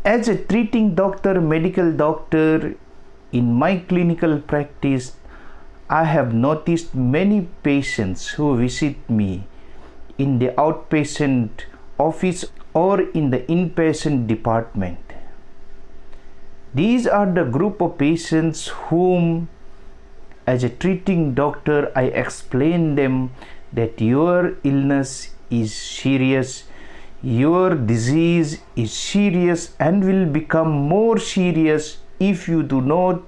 As a treating doctor, medical doctor, in my clinical practice, I have noticed many patients who visit me in the outpatient office or in the inpatient department. These are the group of patients whom, as a treating doctor, I explain them that your illness is serious, your disease is serious and will become more serious if you do not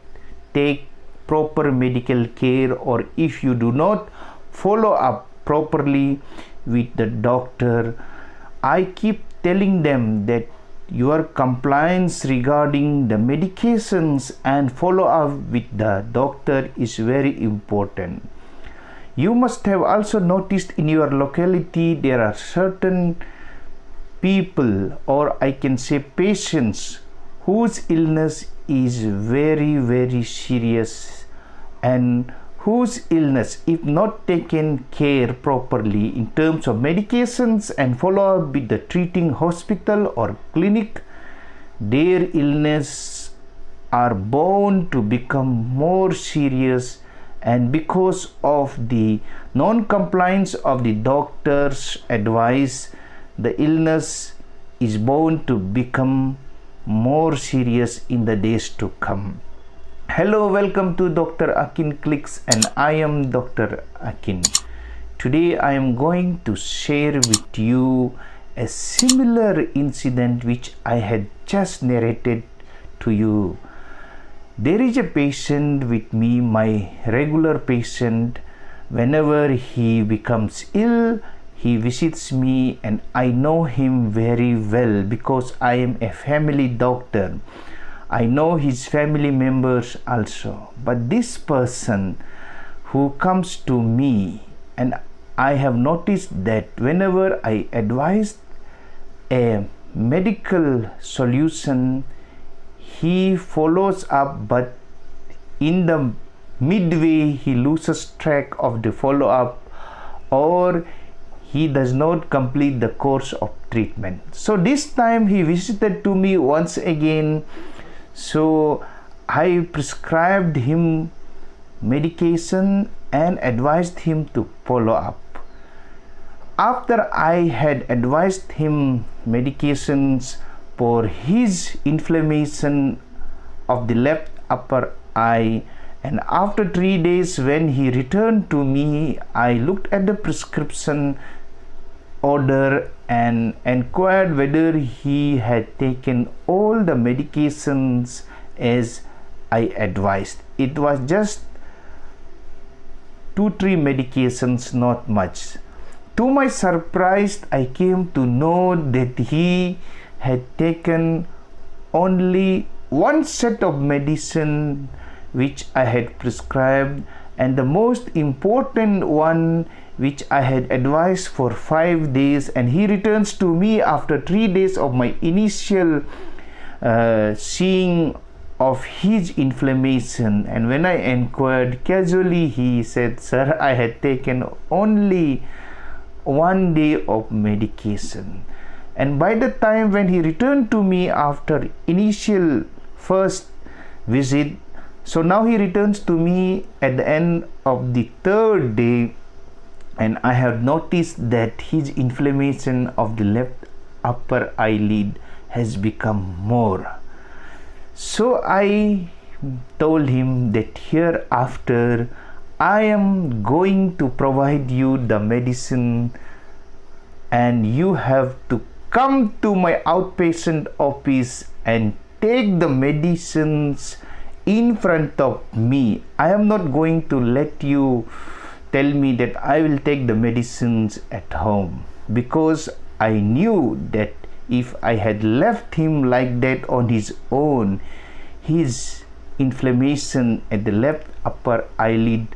take proper medical care or if you do not follow up properly with the doctor. I keep telling them that your compliance regarding the medications and follow up with the doctor is very important. You must have also noticed in your locality there are certain people, or I can say patients, whose illness is very serious and whose illness, if not taken care properly in terms of medications and follow up with the treating hospital or clinic, their illness are bound to become more serious, and because of the non-compliance of the doctor's advice, the illness is bound to become more serious in the days to come. Hello, welcome to Dr. Akin Clicks, and I am Dr. Akin. Today I am going to share with you a similar incident which I had just narrated to you. There is a patient with me, my regular patient. Whenever he becomes ill, he visits me, and I know him very well because I am a family doctor. I know his family members also. But this person who comes to me, and I have noticed that whenever I advise a medical solution, he follows up, but in the midway he loses track of the follow-up, or he does not complete the course of treatment. So this time he visited to me once again. So I prescribed him medication and advised him to follow up. After I had advised him medications for his inflammation of the left upper eye, and after 3 days when he returned to me, I looked at the prescription order and inquired whether he had taken all the medications as I advised. It was just 2-3 medications, not much. To my surprise, I came to know that he had taken only one set of medicine which I had prescribed, and the most important one which I had advised for 5 days, and he returns to me after 3 days of my initial seeing of his inflammation. And when I inquired casually, he said, "Sir, I had taken only 1 day of medication." And by the time when he returned to me after initial first visit, so now he returns to me at the end of the 3rd day, and I have noticed that his inflammation of the left upper eyelid has become more. So I told him that hereafter I am going to provide you the medicine, and you have to come to my outpatient office and take the medicines in front of me. I am not going to let you tell me that I will take the medicines at home, because I knew that if I had left him like that on his own, his inflammation at the left upper eyelid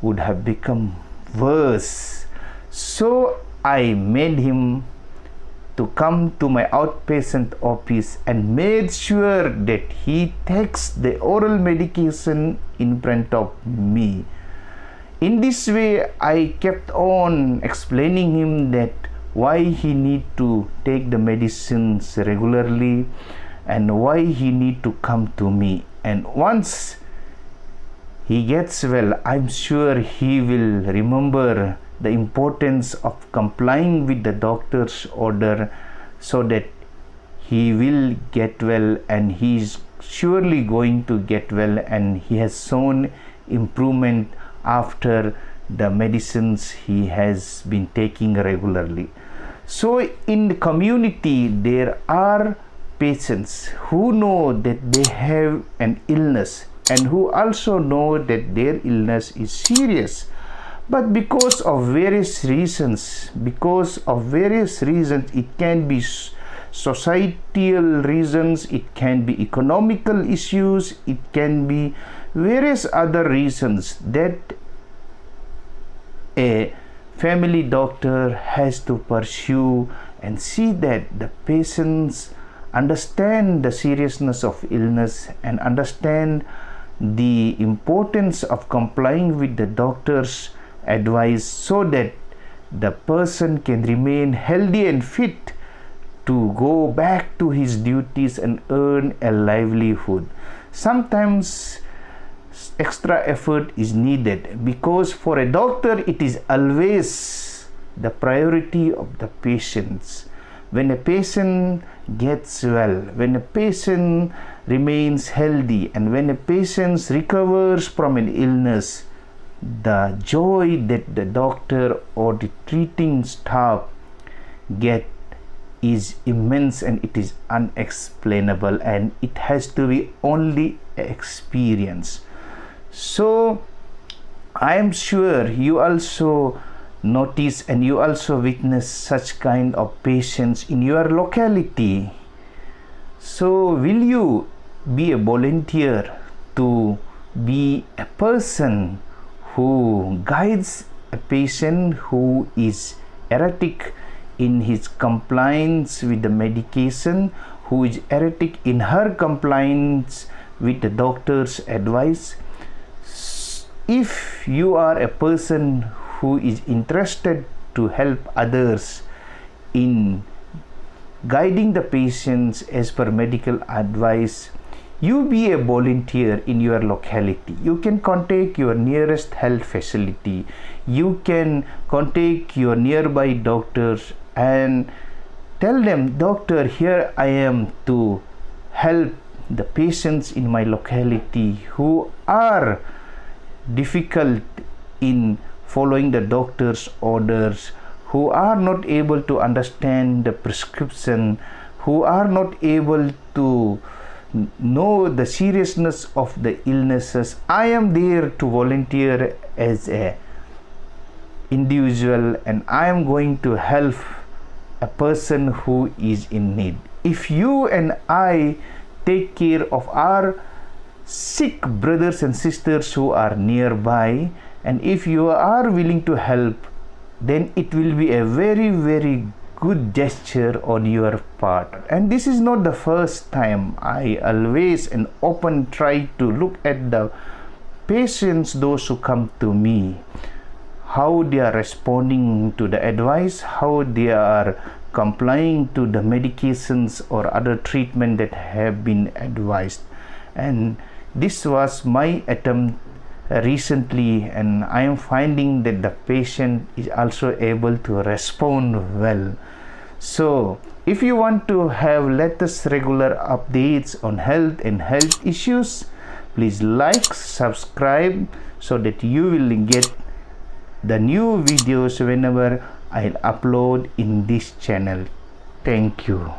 would have become worse. So I made him to come to my outpatient office and made sure that he takes the oral medication in front of me. In this way, I kept on explaining him that why he need to take the medicines regularly, and why he need to come to me. And once he gets well, I'm sure he will remember the importance of complying with the doctor's order, so that he will get well, and he is surely going to get well, and he has shown improvement after the medicines he has been taking regularly. So in the community there are patients who know that they have an illness, and who also know that their illness is serious, but because of various reasons, it can be societal reasons, it can be economical issues, it can be various other reasons, that a family doctor has to pursue and see that the patients understand the seriousness of illness and understand the importance of complying with the doctor's advice, so that the person can remain healthy and fit to go back to his duties and earn a livelihood. Sometimes extra effort is needed, because for a doctor it is always the priority of the patients. When a patient gets well, when a patient remains healthy, and when a patient recovers from an illness, the joy that the doctor or the treating staff get is immense, and it is unexplainable, and it has to be only experience. So I am sure you also notice and you also witness such kind of patients in your locality. So will you be a volunteer to be a person who guides a patient who is erratic in his compliance with the medication, who is erratic in her compliance with the doctor's advice? If you are a person who is interested to help others in guiding the patients as per medical advice, you be a volunteer in your locality. You can contact your nearest health facility. You can contact your nearby doctors and tell them, doctor, here I am to help the patients in my locality who are difficult in following the doctor's orders, who are not able to understand the prescription, who are not able to know the seriousness of the illnesses. I am there to volunteer as a individual, and I am going to help a person who is in need. If you and I take care of our sick brothers and sisters who are nearby, and if you are willing to help, then it will be a very, very good gesture on your part. And this is not the first time. I always and often try to look at the patients, those who come to me, how they are responding to the advice, how they are complying to the medications or other treatment that have been advised. And this was my attempt recently, and I am finding that the patient is also able to respond well. So if you want to have latest regular updates on health and health issues, please like, subscribe, so that you will get the new videos whenever I'll upload in this channel. Thank you.